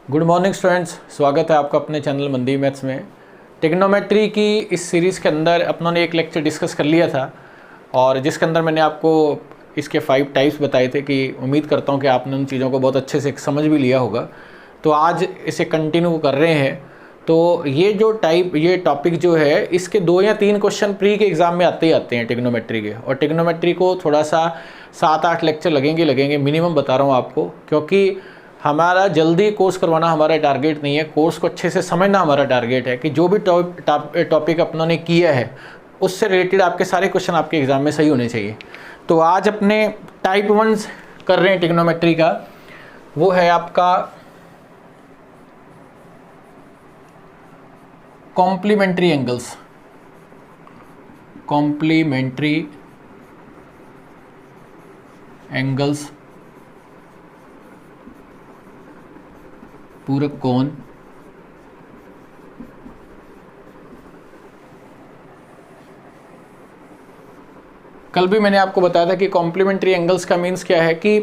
Good morning students, स्वागत है आपका अपने चैनल मंदी मैथ्स में। ट्रिग्नोमेट्री की इस सीरीज़ के अंदर अपनों ने एक लेक्चर डिस्कस कर लिया था और जिसके अंदर मैंने आपको इसके 5 टाइप्स बताए थे कि उम्मीद करता हूँ कि आपने उन चीज़ों को बहुत अच्छे से समझ भी लिया होगा। तो आज इसे कंटिन्यू कर रहे हैं। तो ये टॉपिक जो है इसके 2 या 3 क्वेश्चन प्री के एग्ज़ाम में आते ही आते हैं ट्रिग्नोमेट्री के। और ट्रिग्नोमेट्री को थोड़ा सा 7-8 लेक्चर लगेंगे मिनिमम, बता रहा हूँ आपको, क्योंकि हमारा जल्दी कोर्स करवाना हमारा टारगेट नहीं है। कोर्स को अच्छे से समझना हमारा टारगेट है कि जो भी टॉपिक अपनों ने किया है उससे रिलेटेड आपके सारे क्वेश्चन आपके एग्ज़ाम में सही होने चाहिए। तो आज अपने टाइप 1 कर रहे हैं ट्रिग्नोमेट्री का, वो है आपका कॉम्प्लीमेंट्री एंगल्स। कॉम्प्लीमेंट्री एंगल्स, पूरक कोण। कल भी मैंने आपको बताया था कि कॉम्प्लीमेंट्री एंगल्स का मीन्स क्या है कि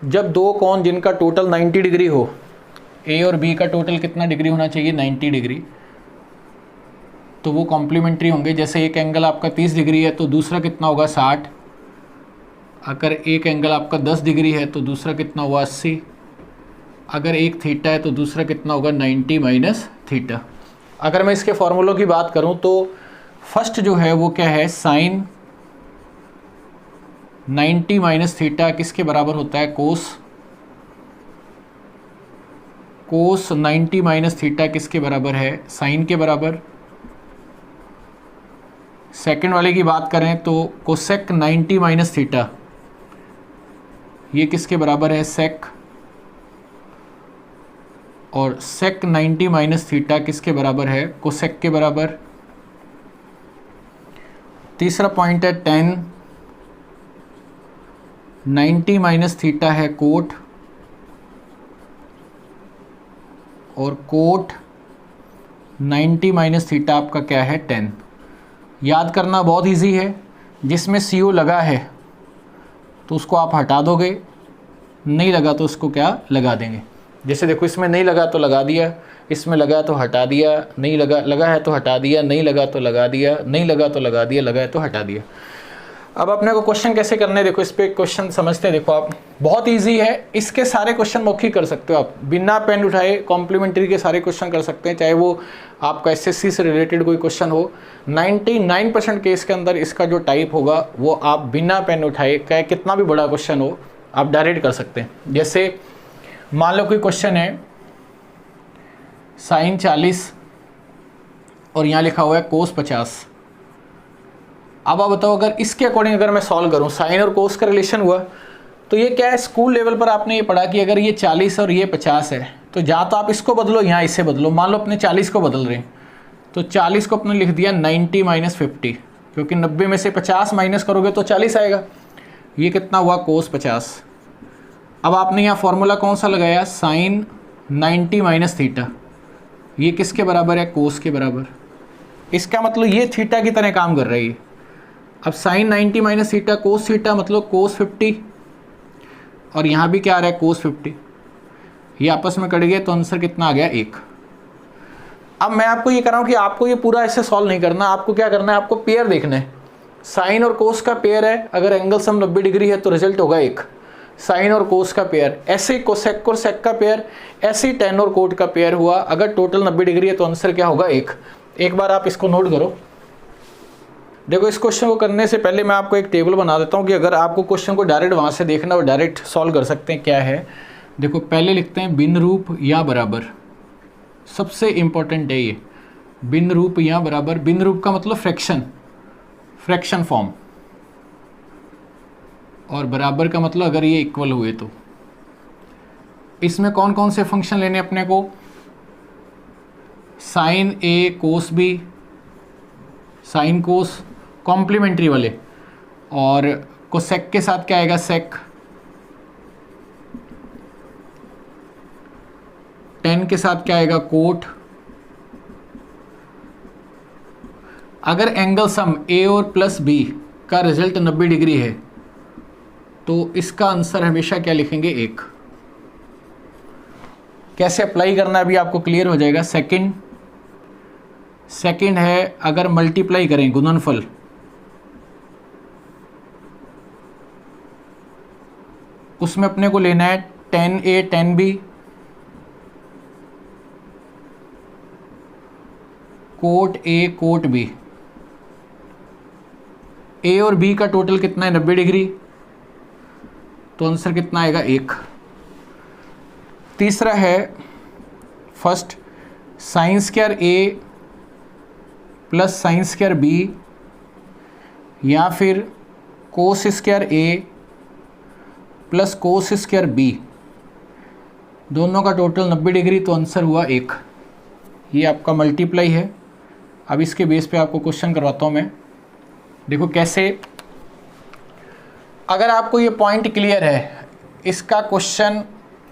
जब 2 कोण जिनका टोटल 90 डिग्री हो, ए और बी का टोटल कितना डिग्री होना चाहिए, 90 डिग्री, तो वो कॉम्प्लीमेंट्री होंगे। जैसे एक एंगल आपका 30 डिग्री है तो दूसरा कितना होगा, 60। अगर एक एंगल आपका 10 डिग्री है तो दूसरा कितना हुआ, 80। अगर एक थीटा है तो दूसरा कितना होगा, 90 माइनस थीटा। अगर मैं इसके फॉर्मूलों की बात करूं तो फर्स्ट जो है वो क्या है, साइन 90 माइनस थीटा किसके बराबर होता है, कोस। कोस 90 माइनस थीटा किसके बराबर है, साइन के बराबर। सेकंड वाले की बात करें तो कोसेक 90 माइनस थीटा ये किसके बराबर है, सेक। और सेक 90 माइनस थीटा किसके बराबर है, कोसेक के बराबर। तीसरा पॉइंट है टेन 90 माइनस थीटा है कोट, और कोट 90 माइनस थीटा आपका क्या है, टेन। याद करना बहुत इजी है, जिसमें CO लगा है तो उसको आप हटा दोगे, नहीं लगा तो उसको क्या लगा देंगे। जैसे देखो, इसमें नहीं लगा तो लगा दिया, इसमें लगा तो हटा दिया, नहीं लगा है तो हटा दिया, नहीं लगा तो लगा दिया, नहीं लगा तो लगा दिया, लगा है तो हटा दिया। अब अपने को क्वेश्चन कैसे करने हैं, देखो इस पे क्वेश्चन समझते हैं। देखो आप, बहुत इजी है, इसके सारे क्वेश्चन मौखिक कर सकते हो आप, बिना पेन उठाए कॉम्प्लीमेंट्री के सारे क्वेश्चन कर सकते हैं, चाहे वो आपका SSC से रिलेटेड कोई क्वेश्चन हो। 99% केस के अंदर इसका जो टाइप होगा वो आप बिना पेन उठाए, चाहे कितना भी बड़ा क्वेश्चन हो, आप डायरेक्ट कर सकते हैं। जैसे मान लो कोई क्वेश्चन है साइन 40 और यहाँ लिखा हुआ है कोस 50। अब आप बताओ, अगर इसके अकॉर्डिंग अगर मैं सॉल्व करूँ, साइन और कोस का रिलेशन हुआ तो ये क्या है, स्कूल लेवल पर आपने ये पढ़ा कि अगर ये 40 और ये 50 है तो या तो आप इसको बदलो, यहाँ इससे बदलो। मान लो अपने 40 को बदल रहे हैं तो 40 को अपने लिख दिया 90 माइनस 50, क्योंकि 90 में से 50 माइनस करोगे तो 40 आएगा। ये कितना हुआ, कोस 50। अब आपने यहाँ फॉर्मूला कौन सा लगाया, साइन 90 माइनस थीटा, ये किसके बराबर है, कोस के बराबर। इसका मतलब ये थीटा की तरह काम कर रही है। अब sine 90 minus theta cos theta मतलब कोस 50, और यहाँ भी क्या आ रहा है, कोस 50। ये आपस में कट गए तो आंसर कितना आ गया, 1। अब मैं आपको ये कर रहा हूँ कि आपको ये पूरा ऐसे सॉल्व नहीं करना, आपको क्या करना है, आपको पेयर देखना है। साइन और कोस का पेयर है, अगर एंगल सम 90 डिग्री है तो रिजल्ट होगा 1। साइन और कोस का पेयर, ऐसे कोसेक और सेक का पेयर, ऐसे टेन और कोट का पेयर हुआ, अगर टोटल 90 डिग्री है तो आंसर क्या होगा, 1। एक बार आप इसको नोट करो। देखो, इस क्वेश्चन को करने से पहले मैं आपको एक टेबल बना देता हूँ कि अगर आपको क्वेश्चन को डायरेक्ट वहाँ से देखना और डायरेक्ट सॉल्व कर सकते हैं। क्या है, देखो पहले लिखते हैं भिन्न रूप या बराबर, सबसे इंपॉर्टेंट है ये, भिन्न रूप या बराबर। भिन्न रूप का मतलब फ्रैक्शन फॉर्म, और बराबर का मतलब अगर ये इक्वल हुए तो। इसमें कौन कौन से फंक्शन लेने अपने को, sine A cos B, sine cos complementary वाले, और कोसेक के साथ क्या आएगा, सेक। टेन के साथ क्या आएगा, कोट। अगर एंगल सम A और प्लस B का रिजल्ट 90 डिग्री है तो इसका आंसर हमेशा क्या लिखेंगे, 1। कैसे अप्लाई करना है अभी आपको क्लियर हो जाएगा। सेकंड है अगर मल्टीप्लाई करें गुणनफल, उसमें अपने को लेना है tan A tan B cot A cot B। A और B का टोटल कितना है 90 डिग्री, तो आंसर कितना आएगा 1। तीसरा है first sign square A plus sine square B या फिर cos square A plus cos square B, दोनों का टोटल 90 डिग्री, तो आंसर हुआ 1। ये आपका मल्टीप्लाई है। अब इसके बेस पे आपको क्वेश्चन करवाता हूँ मैं। देखो कैसे, अगर आपको ये पॉइंट क्लियर है, इसका क्वेश्चन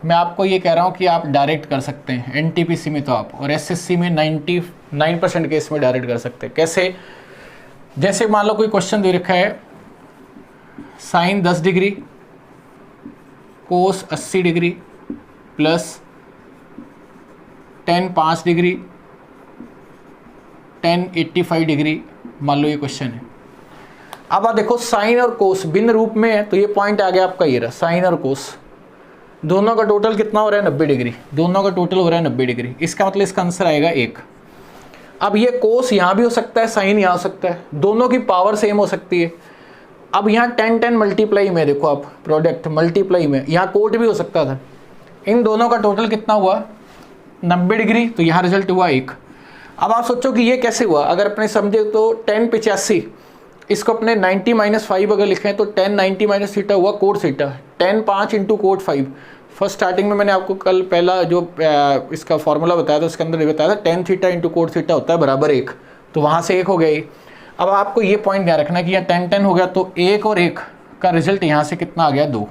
मैं आपको ये कह रहा हूँ कि आप डायरेक्ट कर सकते हैं एनटीपीसी में तो आप, और एसएससी में 99% केस में डायरेक्ट कर सकते हैं। कैसे, जैसे मान लो कोई क्वेश्चन दे रखा है sine 10 degree cos 80 degree plus tan 5 degree tan 85 degree, मान लो ये क्वेश्चन है। अब आप देखो साइन और कोस भिन्न रूप में है, तो ये पॉइंट आ गया आपका, ये रहा साइन और कोस, दोनों का टोटल कितना हो रहा है 90 डिग्री, दोनों का टोटल हो रहा है 90 डिग्री। इसका मतलब इसका आंसर आएगा 1। अब ये कोस यहाँ भी हो सकता है, साइन यहाँ हो सकता है, दोनों की पावर सेम हो सकती है। अब यहाँ tan मल्टीप्लाई में देखो आप, प्रोडक्ट मल्टीप्लाई में यहाँ कोट भी हो सकता था। इन दोनों का टोटल कितना हुआ 90 डिग्री, तो यहाँ रिजल्ट हुआ 1। अब आप सोचो कि ये कैसे हुआ, अगर अपने समझे तो tan 85, इसको अपने 90 - 5 अगर लिखें तो tan 90 - थीटा हुआ cot theta, tan 5 × cot 5। First starting में मैंने आपको कल पहला जो इसका फॉर्मूला बताया था उसके अंदर ये बताया था tan थीटा × कोट थीटा होता है बराबर 1, तो वहाँ से 1 हो गया। अब आपको ये पॉइंट ध्यान रखना कि यहाँ tan हो गया, तो 1 और 1 का रिजल्ट यहाँ से कितना आ गया 2।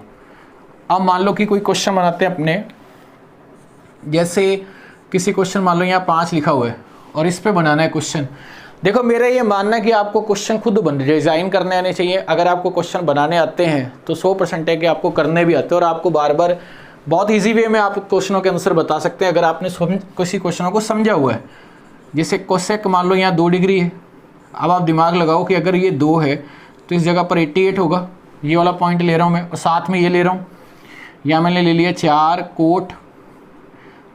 अब मान लो कि कोई क्वेश्चन बनाते हैं अपने, जैसे किसी क्वेश्चन मान लो यहाँ 5 लिखा हुआ है और इस पे बनाना है क्वेश्चन। देखो मेरा ये मानना है कि आपको क्वेश्चन खुद डिज़ाइन करने आने चाहिए। अगर आपको क्वेश्चन बनाने आते हैं तो 100% है कि आपको करने भी आते हैं, और आपको बार बार बहुत इजी वे में आप क्वेश्चनों के आंसर बता सकते हैं अगर आपने किसी क्वेश्चनों को समझा हुआ है। जैसे कोसेक मान लो यहाँ 2 डिग्री है, अब आप दिमाग लगाओ कि अगर ये 2 है तो इस जगह पर 88 होगा, ये वाला पॉइंट ले रहा हूँ मैं, और साथ में ये ले रहा हूँ, यहाँ मैंने ले लिया 4 कोट,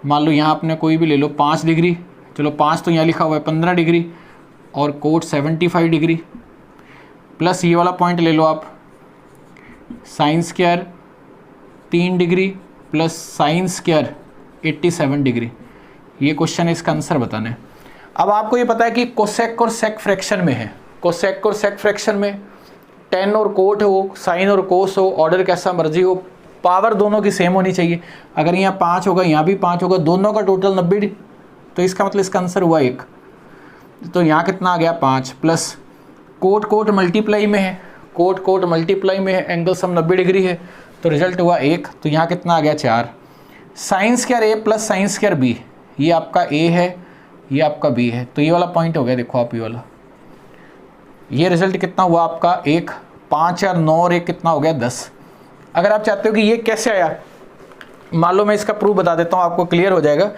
मान लो यहाँ अपने कोई भी ले लो 5 डिग्री, चलो 5 तो यहाँ लिखा हुआ है 15 डिग्री, और कोट 75 डिग्री, प्लस ये वाला पॉइंट ले लो आप sine square 3 degree plus sine square 87 degree. ये क्वेश्चन है, इसका आंसर बताना है। अब आपको ये पता है कि कोसेक और सेक फ्रैक्शन में है, कोसेक और सेक फ्रैक्शन में tan और कोट हो, साइन और कोस हो, ऑर्डर कैसा मर्जी हो, पावर दोनों की सेम होनी चाहिए। अगर यहाँ 5 होगा यहाँ भी 5 होगा, दोनों का टोटल 90, तो इसका मतलब इसका आंसर हुआ 1। तो यहाँ कितना आ गया 5, प्लस कोट कोट मल्टीप्लाई में है, कोट कोट मल्टीप्लाई में है, एंगल सम 90 डिग्री है, तो रिजल्ट हुआ 1। तो यहाँ कितना आ गया 4। Sign square A plus sine square B, ये आपका A है, ये आपका B है, तो ये वाला पॉइंट हो गया। देखो आप ये वाला, ये रिजल्ट कितना हुआ आपका 1, 5 और 9 और 1 कितना हो गया 10। अगर आप चाहते हो कि ये कैसे आया, मान लो मैं इसका प्रूफ बता देता हूँ, आपको क्लियर हो जाएगा।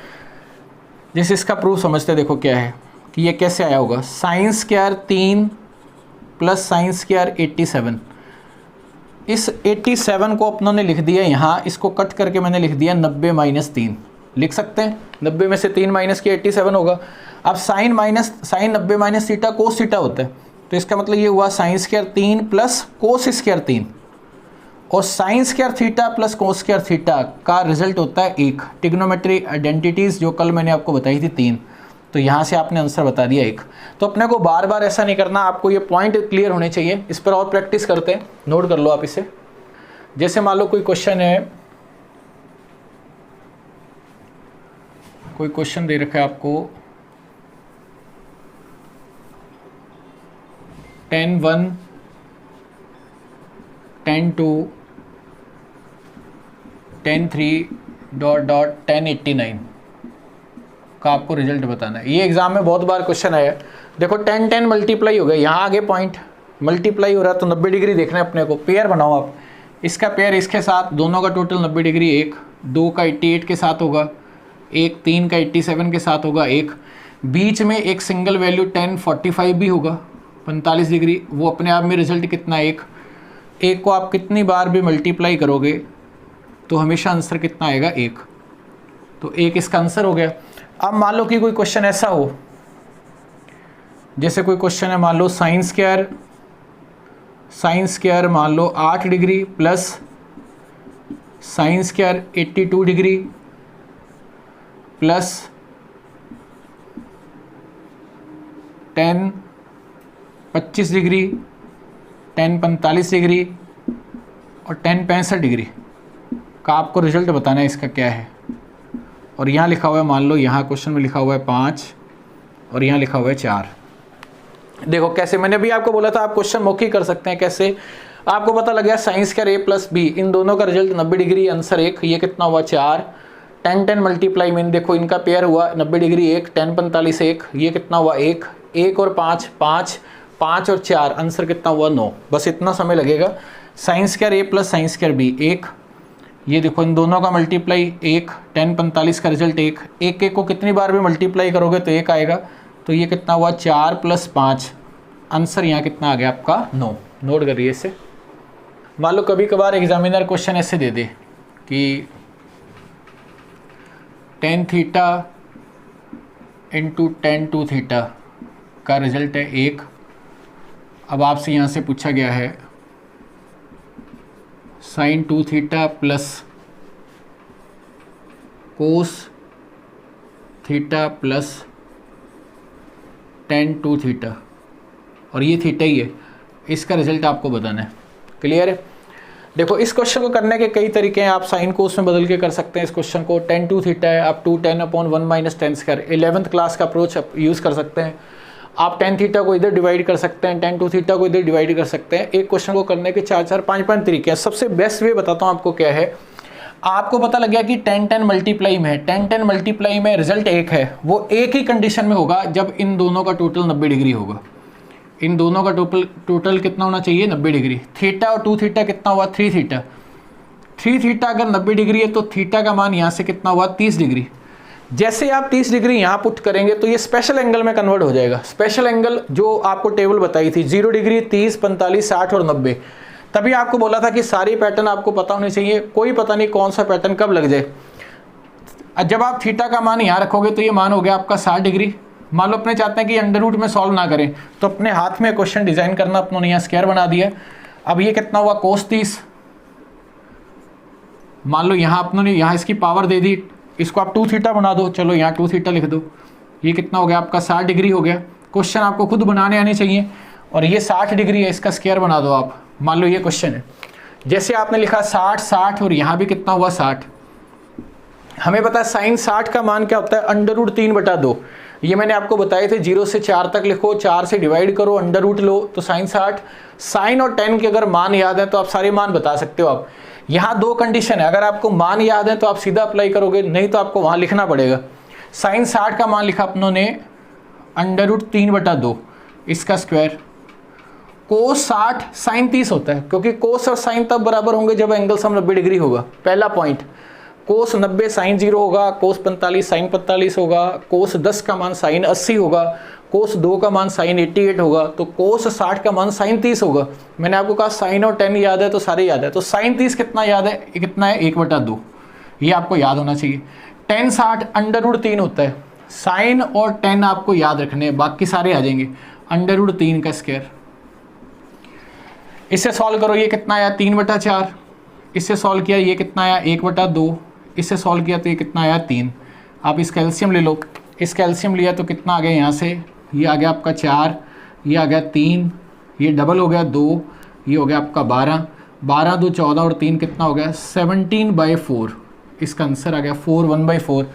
जैसे इसका प्रूफ समझते, देखो क्या है कि ये कैसे आया होगा, sine square 3 plus sine square 87। इस 87 को अपनों ने लिख दिया यहाँ, इसको कट करके मैंने लिख दिया 90 - 3, लिख सकते हैं 90 में से 3 माइनस किया 87 होगा। अब साइन 90 - थीटा कोस थीटा होता है, तो इसका मतलब ये हुआ sine square 3 plus cos square 3, और sine square theta plus cos square theta का रिजल्ट होता है 1। ट्रिग्नोमेट्री आइडेंटिटीज़ जो कल मैंने आपको बताई थी 3, तो यहाँ से आपने आंसर बता दिया 1। तो अपने को बार बार ऐसा नहीं करना, आपको ये पॉइंट क्लियर होने चाहिए। इस पर और प्रैक्टिस करते हैं, नोट कर लो आप इसे। जैसे मान लो कोई क्वेश्चन है, कोई क्वेश्चन दे रखा है आपको tan 1 tan 2 tan 3 ... tan 89 का आपको रिजल्ट बताना है। ये एग्जाम में बहुत बार क्वेश्चन आया है। देखो tan मल्टीप्लाई हो गया, यहाँ आगे पॉइंट मल्टीप्लाई हो रहा है, तो 90 डिग्री देखना है अपने को। पेयर बनाओ आप, इसका पेयर इसके साथ, दोनों का टोटल 90 डिग्री, 1 2 का 88 के साथ होगा, एक 3 का 87 के साथ होगा एक, बीच में एक सिंगल वैल्यू 1045 भी होगा 45 डिग्री, वो अपने आप में रिजल्ट कितना एक को आप कितनी बार भी मल्टीप्लाई करोगे तो हमेशा आंसर कितना आएगा एक, तो एक इसका आंसर हो गया। अब मान लो कि कोई क्वेश्चन ऐसा हो, जैसे कोई क्वेश्चन है मान लो साइन स्क्वायर मान लो 8 degree plus sine square 82 degree plus 10 degree 10 degree और 10 डिग्री का आपको रिजल्ट बताना है इसका क्या है। और यहाँ लिखा हुआ है मान लो, यहाँ क्वेश्चन में लिखा हुआ है 5 और यहाँ लिखा हुआ है 4। देखो कैसे, मैंने अभी आपको बोला था आप क्वेश्चन मौखिक कर सकते हैं। कैसे आपको पता लग गया sine square a plus B, इन दोनों का रिजल्ट 90 डिग्री, आंसर एक, ये कितना हुआ 4, 10 मल्टीप्लाई मीन देखो इनका पेयर हुआ 90 डिग्री एक, 10 45 एक, ये कितना हुआ एक और 5 और 4, आंसर कितना हुआ 9। बस इतना समय लगेगा। Sine square a plus sine square B एक, ये देखो इन दोनों का मल्टीप्लाई एक, 10 45 का रिजल्ट एक को कितनी बार भी मल्टीप्लाई करोगे तो एक आएगा, तो ये कितना हुआ 4 प्लस 5, आंसर यहाँ कितना आ गया आपका 9। नोट करिए इसे। मान लो कभी कभार एग्जामिनर क्वेश्चन ऐसे दे दे कि tan theta into tan 2 theta का रिजल्ट है एक। अब आपसे यहाँ से पूछा गया है sine 2 theta plus cos theta plus tan 2 theta, और ये थीटा ही है, इसका रिजल्ट आपको बताना है। क्लियर है। देखो इस क्वेश्चन को करने के कई तरीके हैं, आप साइन को उसमें बदल के कर सकते हैं। इस क्वेश्चन को tan 2 थीटा है, आप 2 10/1 minus tan square 11th class का अप्रोच यूज़ कर सकते हैं। आप tan थीटा को इधर डिवाइड कर सकते हैं, tan 2 थीटा को इधर डिवाइड कर सकते हैं। एक क्वेश्चन को करने के 4 5 तरीके हैं। सबसे बेस्ट वे बताता हूँ आपको क्या है। आपको पता लग गया कि 10 मल्टीप्लाई में है, 10 मल्टीप्लाई में रिजल्ट एक है, वो एक ही कंडीशन में होगा जब इन दोनों का टोटल 90 डिग्री होगा। इन दोनों का टोटल कितना होना चाहिए 90 डिग्री। थीटा और 2 थीटा कितना हुआ 3 थीटा। 3 थीटा अगर 90 डिग्री है तो थीटा का मान यहाँ से कितना हुआ 30 डिग्री। जैसे आप 30 डिग्री यहाँ पुट करेंगे तो ये स्पेशल एंगल में कन्वर्ट हो जाएगा। स्पेशल एंगल जो आपको टेबल बताई थी 0 डिग्री 30 45 60 और 90, तभी आपको बोला था कि सारी पैटर्न आपको पता होने चाहिए, कोई पता नहीं कौन सा पैटर्न कब लग जाए। जब आप थीटा का मान यहाँ रखोगे तो ये मान हो गया आपका 60 डिग्री। मान लो अपने चाहते हैं कि अंडर रूट में सॉल्व ना करें तो अपने हाथ में क्वेश्चन डिजाइन करना, अपनों यहाँ स्क्वायर बना दिया। अब ये कितना हुआ कोस 30, मान लो यहाँ अपनों ने यहाँ इसकी पावर दे दी, इसको आप 2 थीटा बना दो, चलो यहाँ 2 थीटा लिख दो, ये कितना हो गया आपका 60 डिग्री हो गया। क्वेश्चन आपको खुद बनाने आने चाहिए। और ये 60 डिग्री है, इसका स्क्वायर बना दो आप। मान लो ये क्वेश्चन है, जैसे आपने लिखा 60 60 और यहाँ भी कितना हुआ 60। हमें पता है साइन 60 का मान क्या होता है अंडर रूट 3/2। ये मैंने आपको बताए थे 0 से 4 तक लिखो, 4 से डिवाइड करो, अंडर रूट लो तो साइन 60। साइन और tan के अगर मान याद है तो आप सारे मान बता सकते हो। आप यहाँ 2 कंडीशन है, अगर आपको मान याद है तो आप सीधा अप्लाई करोगे, नहीं तो आपको वहाँ लिखना पड़ेगा। साइन 60 का मान लिखा अपनों ने अंडर रूट 3/2, इसका स्क्वायर। कोस 60 साइन 30 होता है, क्योंकि कोस और साइन तब बराबर होंगे जब एंगल सम 90 डिग्री होगा। पहला पॉइंट, कोस 90 साइन 0 होगा, कोस 45 साइन 45 होगा, कोस 10 का मान साइन 80 होगा, कोस 2 का मान साइन 88 होगा, तो कोस 60 का मान साइन 30 होगा। मैंने आपको कहा साइन और tan याद है तो सारे याद है, तो साइन 30 कितना याद है, कितना है 1/2, ये आपको याद होना चाहिए। tan 60 अंडर रूट 3 होता है, साइन और tan आपको याद रखने हैं, बाकी सारे आ जाएंगे। अंडर रूट 3 का स्क्वायर, इससे सॉल्व करो, ये कितना आया 3/4, इससे सॉल्व किया ये कितना आया 1/2, इससे सॉल्व किया तो ये कितना आया 3। आप इसका एलसीएम ले लो, इसका एलसीएम लिया तो कितना आ गया यहाँ से, ये आ गया आपका 4, ये आ गया 3, ये डबल हो गया 2, ये हो गया आपका 12, 12 2 14 और 3 कितना हो गया 17/4। इसका आंसर आ गया 4 1/4।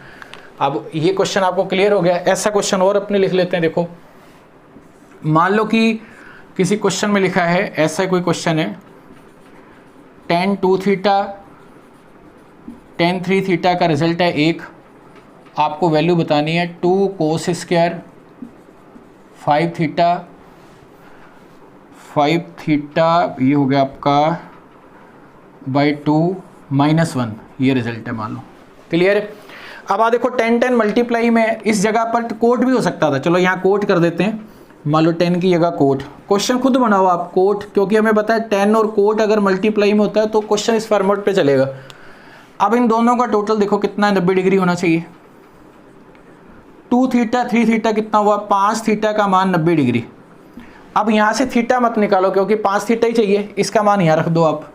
अब ये क्वेश्चन आपको क्लियर हो गया। ऐसा क्वेश्चन और अपने लिख लेते हैं। देखो मान लो कि किसी क्वेश्चन में लिखा है, ऐसा कोई क्वेश्चन है, tan 2 थीटा tan 3 थीटा का रिजल्ट है 1। आपको वैल्यू बतानी है 2 कोस स्क्वायर 5 थीटा, ये हो गया आपका बाई 2 -1, ये रिजल्ट है मान लो। क्लियर है। अब आ देखो 10 मल्टीप्लाई में इस जगह पर कोट भी हो सकता था, चलो यहाँ कोट कर देते हैं, मान लो 10 की जगह कोट। क्वेश्चन खुद बनाओ आप कोट, क्योंकि हमें पता है 10 और कोट अगर मल्टीप्लाई में होता है तो क्वेश्चन इस फॉर्मेट पे चलेगा। अब इन दोनों का टोटल देखो कितना है, 90 डिग्री होना चाहिए। 2 थीटा 3 थीटा कितना हुआ, 5 थीटा का मान 90 डिग्री। अब यहाँ से थीटा मत निकालो क्योंकि 5 थीटा ही चाहिए, इसका मान यहाँ रख दो आप।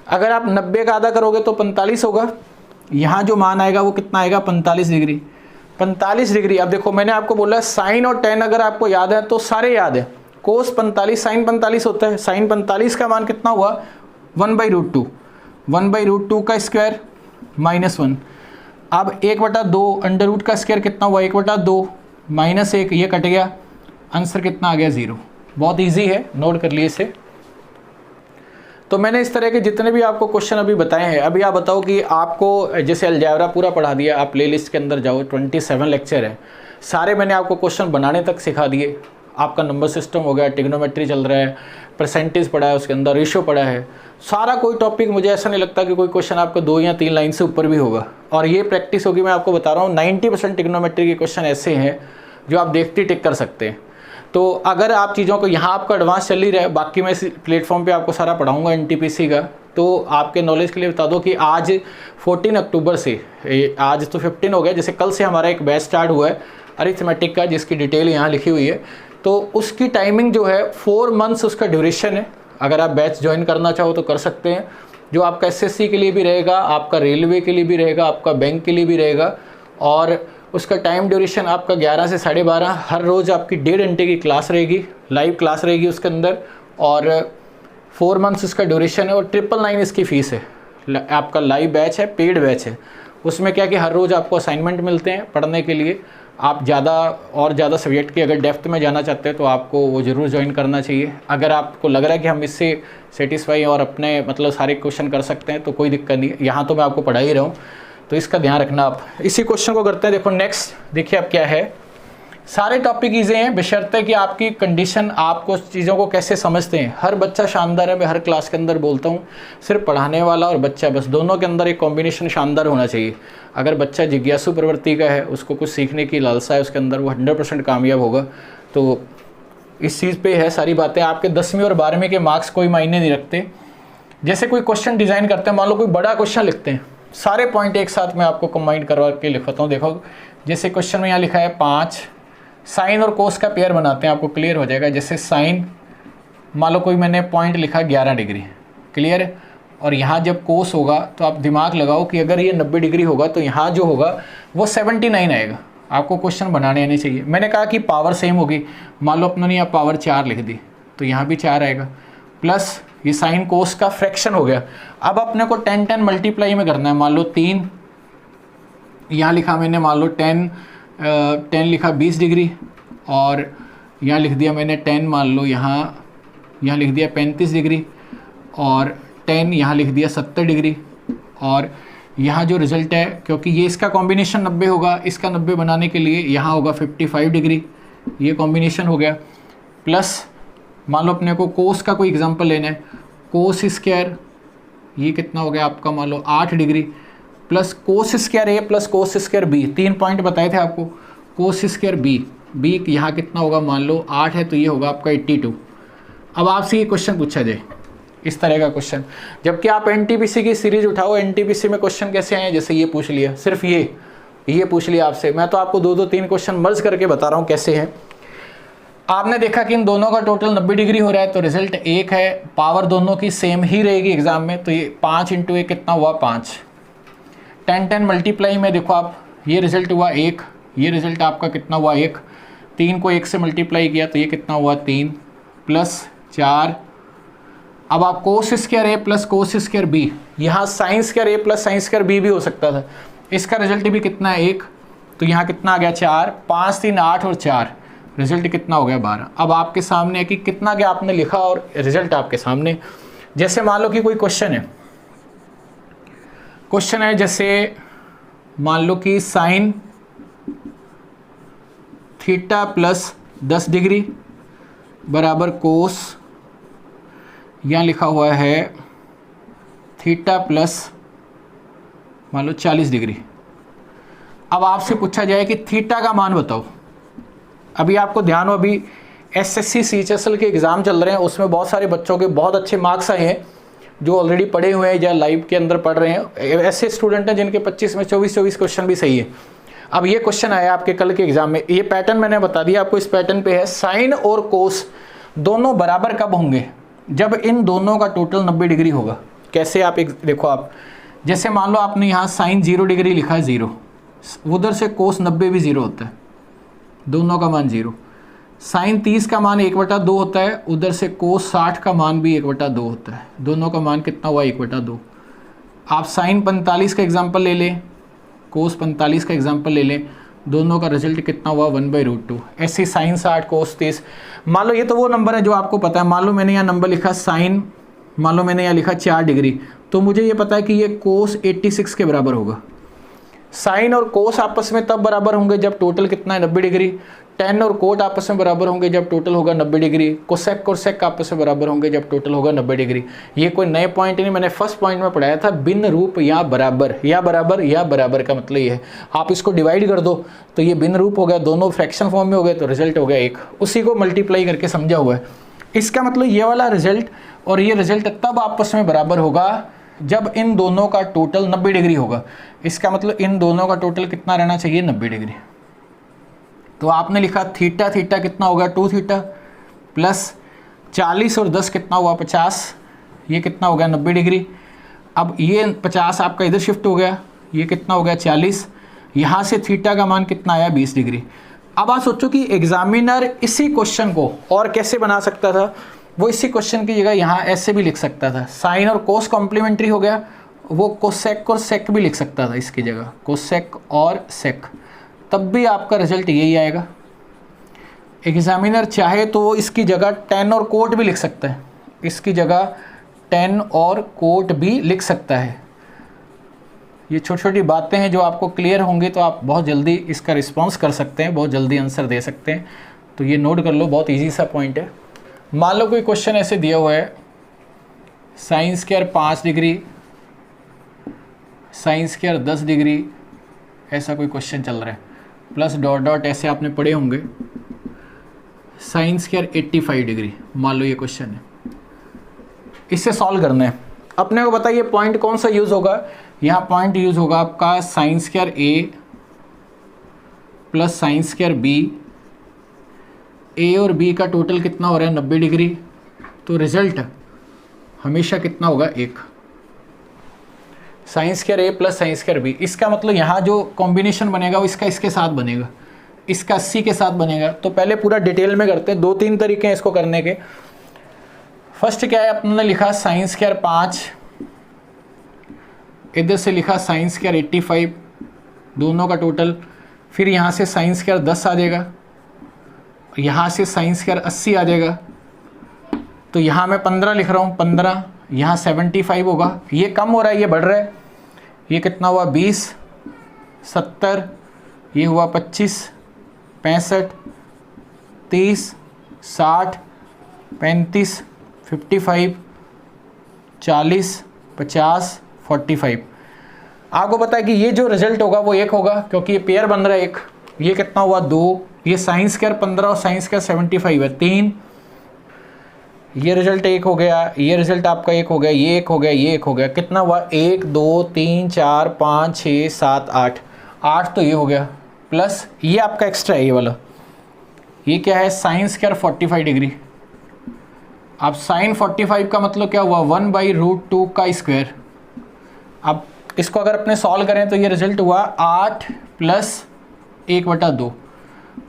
अगर आप 90 का आधा करोगे तो 45 होगा, यहाँ जो मान आएगा वो कितना आएगा, 45 डिग्री। 45 डिग्री। अब देखो मैंने आपको बोला साइन और टेन अगर आपको याद है तो सारे याद है। कोस 45 साइन 45 होता है, साइन 45 का मान कितना हुआ, 1/√2, 1/√2 का स्क्वायर -1। अब 1/2 अंडर रूट का स्क्वायर कितना हुआ, 1/2 -1, ये कट गया, आंसर कितना आ गया, 0। बहुत इजी है, नोट कर लिए इसे। तो मैंने इस तरह के जितने भी आपको क्वेश्चन अभी बताए हैं, अभी आप बताओ कि आपको जैसे अलजेब्रा पूरा पढ़ा दिया, आप प्लेलिस्ट के अंदर जाओ, 27 लेक्चर है, सारे मैंने आपको क्वेश्चन बनाने तक सिखा दिए। आपका नंबर सिस्टम हो गया, ट्रिग्नोमेट्री चल रहा है, परसेंटेज पढ़ा है, उसके अंदर रेशियो पढ़ा है, सारा कोई टॉपिक मुझे ऐसा नहीं लगता कि कोई क्वेश्चन आपका 2 या 3 लाइन से ऊपर भी होगा। और ये प्रैक्टिस होगी, मैं आपको बता रहा हूँ 90% ट्रिग्नोमेट्री के क्वेश्चन ऐसे हैं जो आप देखते टिक कर सकते हैं। तो अगर आप चीज़ों को, यहाँ आपका एडवांस चल ही रहा है, बाकी मैं इस प्लेटफॉर्म पे आपको सारा पढ़ाऊंगा एनटीपीसी का। तो आपके नॉलेज के लिए बता दो कि आज 14 अक्टूबर से, आज तो 15 हो गया, जैसे कल से हमारा एक बैच स्टार्ट हुआ है अरिथमेटिक का, जिसकी डिटेल यहाँ लिखी हुई है। तो उसकी टाइमिंग जो है 4 मंथ्स उसका ड्यूरेशन है। अगर आप बैच ज्वाइन करना चाहो तो कर सकते हैं, जो आपका एसएससी के लिए भी रहेगा, आपका रेलवे के लिए भी रहेगा, आपका बैंक के लिए भी रहेगा। और उसका टाइम ड्यूरेशन आपका 11 से 12:30, हर रोज़ आपकी 1.5 घंटे की क्लास रहेगी, लाइव क्लास रहेगी उसके अंदर। और 4 मंथ्स इसका ड्यूरेशन है और 999 इसकी फ़ीस है। आपका लाइव बैच है, पेड बैच है, उसमें क्या कि हर रोज़ आपको असाइनमेंट मिलते हैं पढ़ने के लिए। आप ज़्यादा सब्जेक्ट की अगर डेप्थ में जाना चाहते हैं तो आपको वो ज़रूर ज्वाइन करना चाहिए। अगर आपको लग रहा है कि हम इससे सेटिस्फाई और अपने मतलब सारे क्वेश्चन कर सकते हैं तो कोई दिक्कत नहीं है, यहाँ तो मैं आपको पढ़ा ही रहा हूँ, तो इसका ध्यान रखना आप। इसी क्वेश्चन को करते हैं, देखो नेक्स्ट देखिए अब क्या है। सारे टॉपिक ईजी हैं बशर्ते कि आपकी कंडीशन, आपको चीज़ों को कैसे समझते हैं। हर बच्चा शानदार है, मैं हर क्लास के अंदर बोलता हूँ, सिर्फ पढ़ाने वाला और बच्चा, बस दोनों के अंदर एक कॉम्बिनेशन शानदार होना चाहिए। अगर बच्चा जिज्ञासु प्रवृत्ति का है, उसको कुछ सीखने की लालसा है उसके अंदर, वो 100% कामयाब होगा। तो इस चीज़ पे है सारी बातें। आपके 10वीं और 12वीं के मार्क्स कोई मायने नहीं रखते। जैसे कोई क्वेश्चन डिज़ाइन करते हैं, मान लो कोई बड़ा क्वेश्चन लिखते हैं, सारे पॉइंट एक साथ मैं आपको कंबाइन करवा के लिखवाता हूँ। देखो जैसे क्वेश्चन में यहाँ लिखा है 5, साइन और कोस का पेयर बनाते हैं, आपको क्लियर हो जाएगा। जैसे साइन, मान लो कोई मैंने पॉइंट लिखा 11 डिग्री, क्लियर है। और यहाँ जब कोस होगा तो आप दिमाग लगाओ कि अगर ये 90 डिग्री होगा तो यहाँ जो होगा वो 79 आएगा। आपको क्वेश्चन बनाने आने चाहिए। मैंने कहा कि पावर सेम होगी, मान लो अपनों ने यहाँ पावर 4 लिख दी तो यहाँ भी 4 आएगा, प्लस ये साइन कोस का फ्रैक्शन हो गया। अब अपने को 10 मल्टीप्लाई में करना है। मान लो 3 यहाँ लिखा मैंने, मान लो 10 लिखा 20 डिग्री, और यहाँ लिख दिया मैंने 10, मान लो यहाँ लिख दिया 35 डिग्री, और 10 यहाँ लिख दिया 70 डिग्री। और यहाँ जो रिज़ल्ट है, क्योंकि ये इसका कॉम्बिनेशन 90 होगा, इसका 90 बनाने के लिए यहाँ होगा 55 डिग्री, ये कॉम्बिनेशन हो गया। प्लस मान लो अपने को कोस का कोई एग्जांपल लेना है, कोस स्क्वायर ये कितना हो गया आपका, मान लो 8 degree, plus cos square A plus cos square B, 3 point बताए थे आपको। कोस स्क्वायर बी यहाँ कितना होगा, मान लो 8 है तो ये होगा आपका 82। अब आपसे ये क्वेश्चन पूछा जाए, इस तरह का क्वेश्चन, जबकि आप एनटीपीसी की सीरीज उठाओ, एनटीपीसी में क्वेश्चन कैसे आए, जैसे ये पूछ लिया, सिर्फ ये पूछ लिया आपसे। मैं तो आपको 2-3 क्वेश्चन मर्ज करके बता रहा हूँ कैसे हैं। आपने देखा कि इन दोनों का टोटल 90 डिग्री हो रहा है तो रिजल्ट 1 है, पावर दोनों की सेम ही रहेगी एग्जाम में, तो ये 5 × 1 कितना हुआ 5। 10 मल्टीप्लाई में देखो आप, ये रिजल्ट हुआ 1, ये रिजल्ट आपका कितना हुआ 1, 3 को 1 से मल्टीप्लाई किया तो ये कितना हुआ 3 प्लस 4। अब आप कोस square A plus cos square B, यहाँ sine square A plus sine square B भी हो सकता था, इसका रिजल्ट भी कितना है 1, तो यहाँ कितना आ गया 4, 5 3 8 और 4, रिजल्ट कितना हो गया 12। अब आपके सामने है कि कितना क्या आपने लिखा और रिजल्ट आपके सामने। जैसे मान लो कि कोई क्वेश्चन है जैसे मान लो कि साइन थीटा प्लस 10 डिग्री बराबर कोस, यहाँ लिखा हुआ है थीटा प्लस मान लो 40 डिग्री। अब आपसे पूछा जाए कि थीटा का मान बताओ। अभी आपको ध्यान हो, अभी एसएससी सीएचएसएल के एग्ज़ाम चल रहे हैं, उसमें बहुत सारे बच्चों के बहुत अच्छे मार्क्स आए हैं जो ऑलरेडी पढ़े हुए हैं या लाइव के अंदर पढ़ रहे हैं। ऐसे स्टूडेंट हैं जिनके 25 में 24 क्वेश्चन भी सही है। अब ये क्वेश्चन आया आपके कल के एग्जाम में, ये पैटर्न मैंने बता दिया आपको। इस पैटर्न पे है साइन और कोस दोनों बराबर कब होंगे? जब इन दोनों का टोटल 90 डिग्री होगा। कैसे? आप एक देखो, आप जैसे मान लो आपने यहाँ साइन 0 डिग्री लिखा है 0, उधर से कोस 90 भी 0 होता है, दोनों का मान 0। साइन 30 का मान 1/2 होता है, उधर से कोस 60 का मान भी 1/2 होता है, दोनों का मान कितना हुआ? 1/2। आप साइन 45 का एग्जाम्पल ले लें, कोस 45 का एग्जाम्पल ले लें, दोनों का रिजल्ट कितना हुआ? 1/√2। ऐसे साइन 60 कोस 30। मान लो ये तो वो नंबर है जो आपको पता है। मान लो मैंने यहाँ नंबर लिखा साइन, मान लो मैंने यहाँ लिखा 4 डिग्री, तो मुझे ये पता है कि ये कोस 86 के बराबर होगा। साइन और कोस आपस में तब बराबर होंगे जब टोटल कितना है? 90 डिग्री। टेन और कोट आपस में बराबर होंगे जब टोटल होगा 90 डिग्री। कोसेक और सेक आपस में बराबर होंगे जब टोटल होगा 90 डिग्री। ये कोई नए पॉइंट नहीं, मैंने फर्स्ट पॉइंट में पढ़ाया था, भिन्न रूप या बराबर, या बराबर या बराबर का मतलब ये है। आप इसको डिवाइड कर दो तो ये भिन्न रूप हो गया, दोनों फ्रैक्शन फॉर्म में हो गए, तो रिजल्ट हो गया 1। उसी को मल्टीप्लाई करके समझा हुआ है। इसका मतलब ये वाला रिजल्ट और ये रिजल्ट तब आपस में बराबर होगा जब इन दोनों का टोटल 90 डिग्री होगा। इसका मतलब इन दोनों का टोटल कितना रहना चाहिए? 90 डिग्री। तो आपने लिखा थीटा, थीटा कितना होगा? 2 थीटा प्लस 40 और 10 कितना हुआ? 50। ये कितना हो गया? 90 डिग्री। अब ये 50 आपका इधर शिफ्ट हो गया, ये कितना हो गया? 40। यहाँ से थीटा का मान कितना आया? 20 डिग्री। अब आप सोचो कि एग्जामिनर इसी क्वेश्चन को और कैसे बना सकता था? वो इसी क्वेश्चन की जगह यहाँ ऐसे भी लिख सकता था, साइन और कोस कॉम्प्लीमेंट्री हो गया, वो कोसेक और सेक भी लिख सकता था इसकी जगह, कोसेक और सेक, तब भी आपका रिजल्ट यही आएगा। एग्जामिनर चाहे तो वो इसकी जगह टेन और कोट भी लिख सकता है, इसकी जगह टेन और कोट भी लिख सकता है। ये छोटी छोटी बातें हैं जो आपको क्लियर होंगी तो आप बहुत जल्दी इसका रिस्पॉन्स कर सकते हैं, बहुत जल्दी आंसर दे सकते हैं। तो ये नोट कर लो, बहुत ईजी सा पॉइंट है। मान लो कोई क्वेश्चन ऐसे दिया हुआ है, sine square 5 degree, sine square 10 degree, ऐसा कोई क्वेश्चन चल रहा है, प्लस डॉट डॉट ऐसे आपने पढ़े होंगे, साइन स्क्वायर 85 डिग्री, मान लो ये क्वेश्चन है। इससे सॉल्व करना है। अपने को बताइए पॉइंट कौन सा यूज़ होगा? यहाँ पॉइंट यूज़ होगा आपका sine square A plus sine square B. ए और बी का टोटल कितना हो रहा है? 90 डिग्री। तो रिजल्ट हमेशा कितना होगा? 1। Sine square A plus sine square B, इसका मतलब यहाँ जो कॉम्बिनेशन बनेगा वो इसका इसके साथ बनेगा, इसका 80 के साथ बनेगा। तो पहले पूरा डिटेल में करते हैं। 2-3 तरीके हैं इसको करने के। फर्स्ट क्या है, अपने लिखा साइन स्क्वायर 5, इधर से लिखा साइन स्क्वायर 85, दोनों का टोटल, फिर यहाँ से साइन स्क्वायर 10 आ जाएगा, यहाँ से साइन स्क्वायर 80 आ जाएगा। तो यहाँ मैं 15 लिख रहा हूँ, 15, यहाँ 75 होगा। ये कम हो रहा है, ये बढ़ रहा है। ये कितना हुआ? 20, 70, ये हुआ 25, 65, 30, 60, 35, 55, 40, 50, 45। आपको पता है कि ये जो रिजल्ट होगा वो 1 होगा, क्योंकि ये पेयर बन रहा है 1। ये कितना हुआ? 2। ये साइन स्क्वायर 15 और साइन स्क्वायर 75 है, 3। ये रिजल्ट 1 हो गया, ये रिजल्ट आपका 1 हो गया, ये 1 हो गया, ये 1 हो गया। कितना हुआ? 1, 2, 3, 4, 5, 6, 7, 8। 8 तो ये हो गया, प्लस ये आपका एक्स्ट्रा है ये वाला। ये क्या है? Sine square 45 degree. अब साइन 45 का मतलब क्या हुआ? 1/√2 का स्क्वायर। अब इसको अगर अपने सॉल्व करें तो ये रिजल्ट हुआ 8 प्लस 1/2।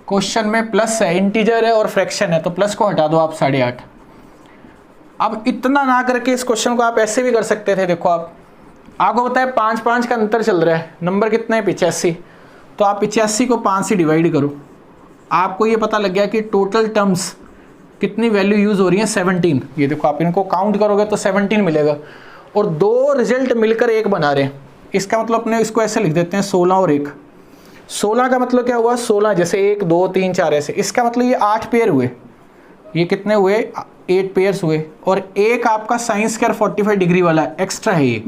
क्वेश्चन में प्लस है, इंटीजर है और फ्रैक्शन है, तो प्लस को हटा दो आप 8.5। अब इतना ना करके इस क्वेश्चन को आप ऐसे भी कर सकते थे। देखो आपको पता है 5-5 का अंतर चल रहा है, नंबर कितना है? 85। तो आप 85 को 5 से डिवाइड करो, आपको ये पता लग गया कि टोटल टर्म्स कितनी वैल्यू यूज़ हो रही है? 17। ये देखो आप इनको काउंट करोगे तो 17 मिलेगा, और 2 रिजल्ट मिलकर 1 बना रहे हैं। इसका मतलब अपने इसको ऐसे लिख देते हैं 16 और 1। 16 का मतलब क्या हुआ? 16, जैसे 1, 2, 3, 4 ऐसे। इसका मतलब ये 8 पेयर हुए। ये कितने हुए? 8 पेयर्स हुए। और एक आपका साइन स्क्वायर 45 डिग्री वाला एक्स्ट्रा है, ये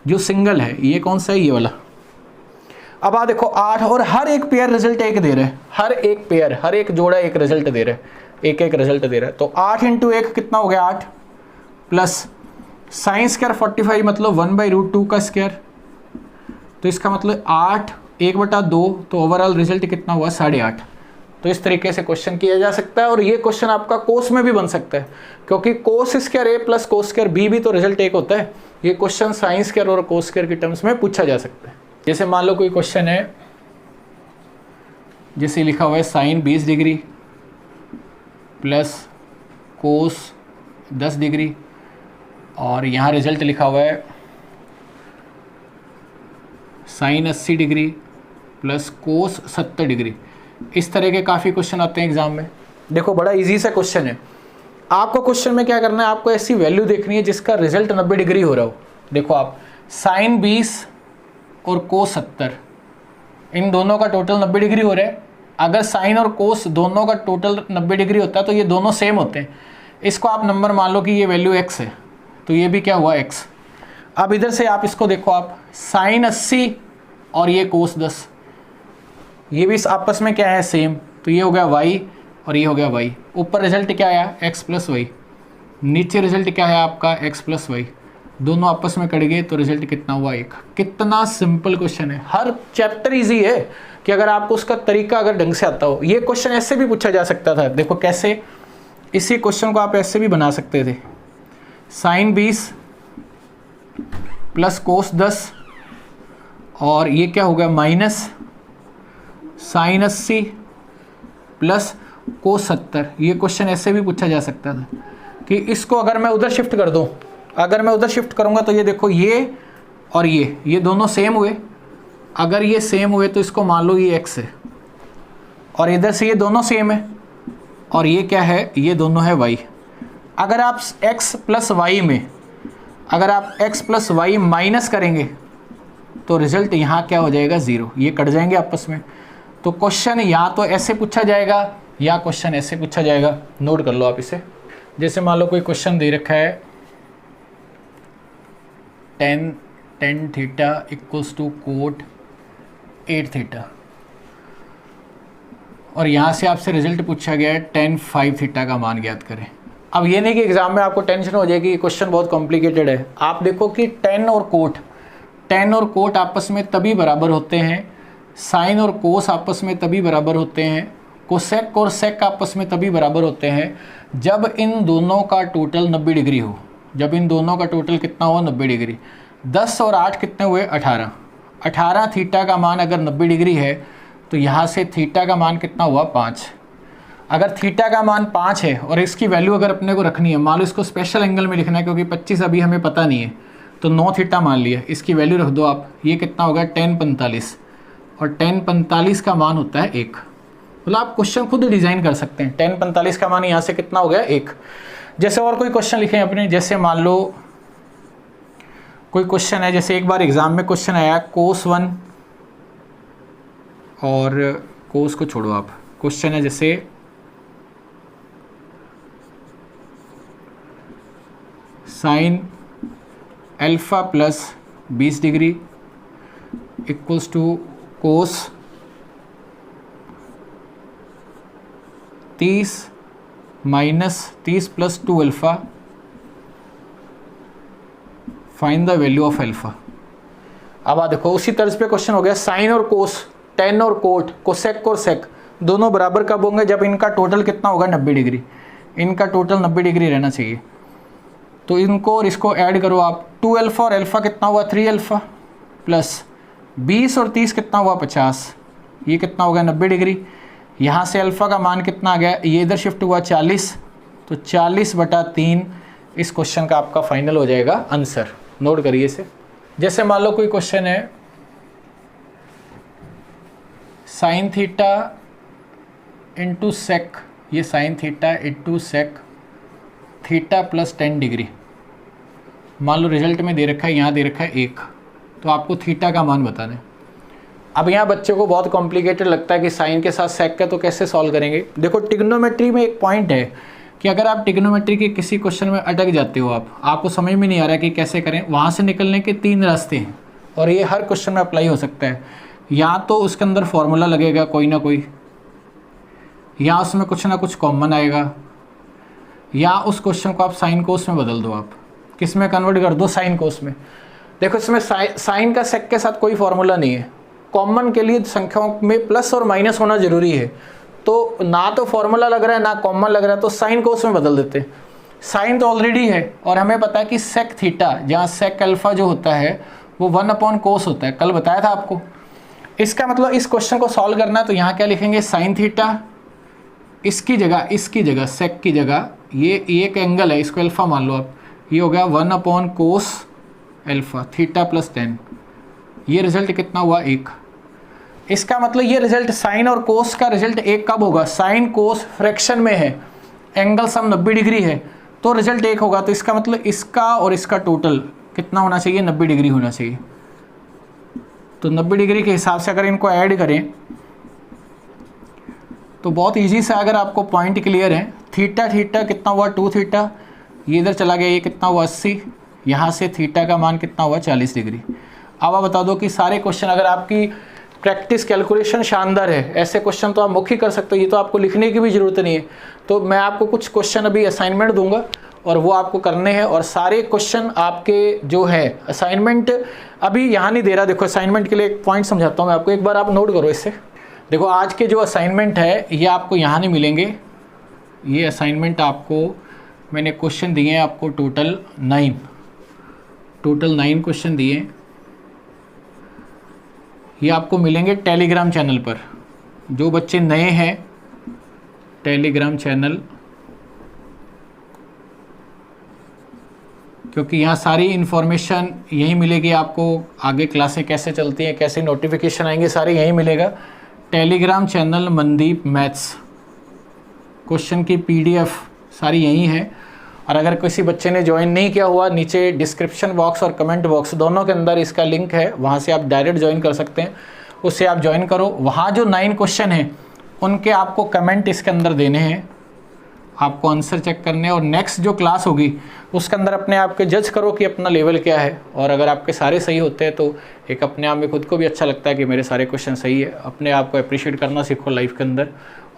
जो सिंगल है, ये कौन सा है? ये वाला। अब आ देखो 8 और हर एक पेयर रिजल्ट एक दे रहा है, हर एक पेयर, हर एक जोड़ा एक रिजल्ट दे रहा है, एक एक रिजल्ट दे रहा है। तो 8 इंटू 1 कितना हो गया 8, प्लस साइन स्क्वायर 45 मतलब 1/√2 का स्क्वायर, तो इसका मतलब 8 1/2, तो ओवरऑल रिजल्ट कितना हुआ 8.5। तो इस तरीके से क्वेश्चन किया जा सकता है। और ये क्वेश्चन आपका कोस में भी बन सकता है, क्योंकि कोस square A plus cos square B भी तो रिजल्ट एक होता है। ये क्वेश्चन साइन स्क्वायर और कोस स्क्वायर की टर्म्स में पूछा जा सकता है। जैसे मान लो कोई क्वेश्चन है, जैसे लिखा हुआ है sine 20 degree plus cos 10 degree, और यहाँ रिजल्ट लिखा हुआ है sine 80 degree plus cos 70 degree. इस तरह के काफ़ी क्वेश्चन आते हैं एग्जाम में। देखो बड़ा इजी सा क्वेश्चन है, आपको क्वेश्चन में क्या करना है, आपको ऐसी वैल्यू देखनी है जिसका रिजल्ट 90 डिग्री हो रहा हो। देखो आप साइन 20 और कोस 70, इन दोनों का टोटल 90 डिग्री हो रहा है। अगर साइन और कोस दोनों का टोटल 90 डिग्री होता है तो ये दोनों सेम होते हैं। इसको आप नंबर मान लो कि ये वैल्यू x है, तो ये भी क्या हुआ x। अब इधर से आप इसको देखो, आप साइन 80 और ये कोस 10, ये भी आपस में क्या है सेम, तो ये हो गया y और ये हो गया y। ऊपर रिजल्ट क्या आया x प्लस वाई, नीचे रिजल्ट क्या है आपका x प्लस वाई, दोनों आपस में कट गए तो रिजल्ट कितना हुआ 1। कितना सिंपल क्वेश्चन है, हर चैप्टर इजी है कि अगर आपको उसका तरीका अगर ढंग से आता हो। ये क्वेश्चन ऐसे भी पूछा जा सकता था, देखो कैसे, इसी क्वेश्चन को आप ऐसे भी बना सकते थे, साइन 20 प्लस कोस 10, और ये क्या हो गया माइनस साइन 80 प्लस कोस 70। ये क्वेश्चन ऐसे भी पूछा जा सकता था कि इसको अगर मैं उधर शिफ्ट कर दूं, अगर मैं उधर शिफ्ट करूंगा तो ये देखो ये और ये दोनों सेम हुए। अगर ये सेम हुए तो इसको मान लो ये x है, और इधर से ये दोनों सेम है, और ये क्या है, ये दोनों है y। अगर आप x प्लस वाई में, अगर आप x प्लस वाई माइनस करेंगे तो रिजल्ट यहाँ क्या हो जाएगा 0, ये कट जाएंगे आपस में। तो क्वेश्चन या तो ऐसे पूछा जाएगा या क्वेश्चन ऐसे पूछा जाएगा। नोट कर लो आप इसे। जैसे मान लो कोई क्वेश्चन दे रखा है tan theta equals to cot 8 theta, और यहाँ से आपसे रिजल्ट पूछा गया है tan 5 थीटा का मान ज्ञात करें। अब ये नहीं कि एग्जाम में आपको टेंशन हो जाएगी, क्वेश्चन बहुत कॉम्प्लिकेटेड है। आप देखो कि tan और कोट आपस में तभी बराबर होते हैं, साइन और कोस आपस में तभी बराबर होते हैं, कोसेक और सेक आपस में तभी बराबर होते हैं जब इन दोनों का टोटल 90 डिग्री हो। जब इन दोनों का टोटल कितना हो 90 डिग्री। 10 और 8 कितने हुए 18 थीटा का मान अगर 90 डिग्री है तो यहाँ से थीटा का मान कितना हुआ 5। अगर थीटा का मान 5 है और इसकी वैल्यू अगर अपने को रखनी है, मान लो इसको स्पेशल एंगल में लिखना है क्योंकि 25 अभी हमें पता नहीं है, तो 9 थीटा मान लिया, इसकी वैल्यू रख दो आप, ये कितना होगा tan 45, और tan 45 का मान होता है 1। मतलब आप क्वेश्चन खुद डिज़ाइन कर सकते हैं। tan 45 का मान यहाँ से कितना हो गया 1। जैसे और कोई क्वेश्चन लिखें अपने, जैसे मान लो कोई क्वेश्चन है, जैसे एक बार एग्जाम में क्वेश्चन आया cos 1, और कोस को छोड़ो आप, क्वेश्चन है जैसे sine alpha plus 20 degree equals to cos 30 minus 30 plus 2 alpha, find the value of alpha. अब आप देखो उसी तर्ज पे क्वेश्चन हो गया, साइन और कोस, टेन और कोट, कोसेक और सेक दोनों बराबर कब होंगे, जब इनका टोटल कितना होगा 90 डिग्री। इनका टोटल 90 डिग्री रहना चाहिए। तो इनको और इसको ऐड करो आप, 2 अल्फ़ा और अल्फ़ा कितना हुआ 3 अल्फ़ा, प्लस 20 और 30 कितना हुआ 50, ये कितना हो गया 90 डिग्री। यहाँ से अल्फ़ा का मान कितना आ गया, ये इधर शिफ्ट हुआ 40, तो 40/3 इस क्वेश्चन का आपका फाइनल हो जाएगा आंसर। नोट करिए इसे। जैसे मान लो कोई क्वेश्चन है साइन थीटा इंटू सेक, ये sine theta into sec theta plus 10 degree, मान लो रिजल्ट में दे रखा है, यहाँ दे रखा है 1, तो आपको थीटा का मान बताना है। अब यहाँ बच्चे को बहुत कॉम्प्लिकेटेड लगता है कि साइन के साथ सेक का तो कैसे सॉल्व करेंगे। देखो ट्रिग्नोमेट्री में एक पॉइंट है कि अगर आप ट्रिग्नोमेट्री के किसी क्वेश्चन में अटक जाते हो, आपको समझ में नहीं आ रहा है कि कैसे करें, वहाँ से निकलने के 3 रास्ते हैं और ये हर क्वेश्चन में अप्लाई हो सकता है। या तो उसके अंदर फॉर्मूला लगेगा कोई ना कोई, या उसमें कुछ ना कुछ कॉमन आएगा, या उस क्वेश्चन को आप साइन कोस में बदल दो, आप किस में कन्वर्ट कर दो, साइन कोस में। देखो इसमें साइन का सेक के साथ कोई फॉर्मूला नहीं है, कॉमन के लिए संख्याओं में प्लस और माइनस होना जरूरी है, तो ना तो फॉर्मूला लग रहा है ना कॉमन लग रहा है, तो साइन कोस में बदल देते हैं। साइन तो ऑलरेडी है और हमें पता है कि सेक थीटा, जहाँ सेक अल्फा जो होता है वो 1/कोस होता है, कल बताया था आपको। इसका मतलब इस क्वेश्चन को सॉल्व करना है तो यहाँ क्या लिखेंगे, साइन थीटा, इसकी जगह सेक की जगह ये एक एंगल है, इसको अल्फा मान लो आप, ये हो गया 1/कोस अल्फा थीटा प्लस 10। ये रिजल्ट कितना हुआ, 1। इसका मतलब ये रिजल्ट साइन और कोस का रिजल्ट 1 कब होगा, साइन कोस फ्रैक्शन में है, एंगल सम 90 डिग्री है तो रिजल्ट 1 होगा। तो इसका मतलब इसका और इसका टोटल कितना होना चाहिए, 90 डिग्री होना चाहिए। तो 90 डिग्री के हिसाब से अगर इनको ऐड करें तो बहुत इजी से, अगर आपको पॉइंट क्लियर है, थीटा कितना हुआ 2 थीटा, ये इधर चला गया, ये कितना हुआ 80, यहाँ से थीटा का मान कितना हुआ 40 डिग्री। अब आप बता दो कि सारे क्वेश्चन, अगर आपकी प्रैक्टिस कैलकुलेशन शानदार है, ऐसे क्वेश्चन तो आप मुख्य कर सकते हो, ये तो आपको लिखने की भी ज़रूरत नहीं है। तो मैं आपको कुछ क्वेश्चन अभी असाइनमेंट दूंगा और वो आपको करने हैं, और सारे क्वेश्चन आपके जो है असाइनमेंट अभी यहाँ नहीं दे रहा। देखो असाइनमेंट के लिए एक पॉइंट समझाता हूँ मैं आपको, एक बार आप नोट करो इससे। देखो आज के जो असाइनमेंट है ये आपको यहाँ नहीं मिलेंगे, ये असाइनमेंट आपको मैंने क्वेश्चन दिए हैं आपको टोटल 9 क्वेश्चन दिए, ये आपको मिलेंगे टेलीग्राम चैनल पर। जो बच्चे नए हैं, टेलीग्राम चैनल, क्योंकि यहाँ सारी इन्फॉर्मेशन यही मिलेगी आपको, आगे क्लासें कैसे चलती हैं, कैसे नोटिफिकेशन आएंगे, सारे यही मिलेगा। Telegram channel Mandeep maths, question की PDF सारी यही है। और अगर किसी बच्चे ने ज्वाइन नहीं किया हुआ, नीचे डिस्क्रिप्शन बॉक्स और कमेंट बॉक्स दोनों के अंदर इसका लिंक है, वहाँ से आप डायरेक्ट ज्वाइन कर सकते हैं, उससे आप ज्वाइन करो। वहाँ जो 9 क्वेश्चन हैं उनके आपको कमेंट इसके अंदर देने हैं, आपको आंसर चेक करने हैं, और नेक्स्ट जो क्लास होगी उसके अंदर अपने आप के जज करो कि अपना लेवल क्या है। और अगर आपके सारे सही होते हैं तो एक अपने आप में खुद को भी अच्छा लगता है कि मेरे सारे क्वेश्चन सही है। अपने आप को अप्रिशिएट करना सीखो लाइफ के अंदर।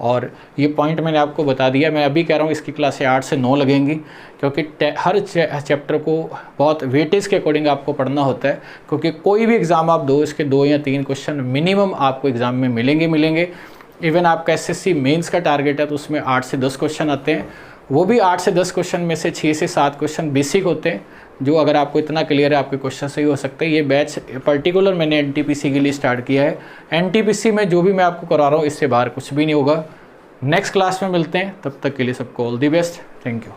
और ये पॉइंट मैंने आपको बता दिया। मैं अभी कह रहा हूँ इसकी क्लासें 8 से 9 लगेंगी, क्योंकि हर चैप्टर को बहुत वेटेज के अकॉर्डिंग आपको पढ़ना होता है, क्योंकि कोई भी एग्ज़ाम आप दो, इसके 2 या 3 क्वेश्चन मिनिमम आपको एग्ज़ाम में मिलेंगे। इवन आपका SSC मेंस का टारगेट है तो उसमें 8 से 10 क्वेश्चन आते हैं, वो भी 8 से 10 क्वेश्चन में से 6 से 7 क्वेश्चन बेसिक होते हैं, जो अगर आपको इतना क्लियर है आपके क्वेश्चन सही हो सकते हैं। ये बैच पर्टिकुलर मैंने NTPC के लिए स्टार्ट किया है। NTPC में जो भी मैं आपको करा रहा हूँ इससे बाहर कुछ भी नहीं होगा। नेक्स्ट क्लास में मिलते हैं, तब तक के लिए सबको all the best, thank you.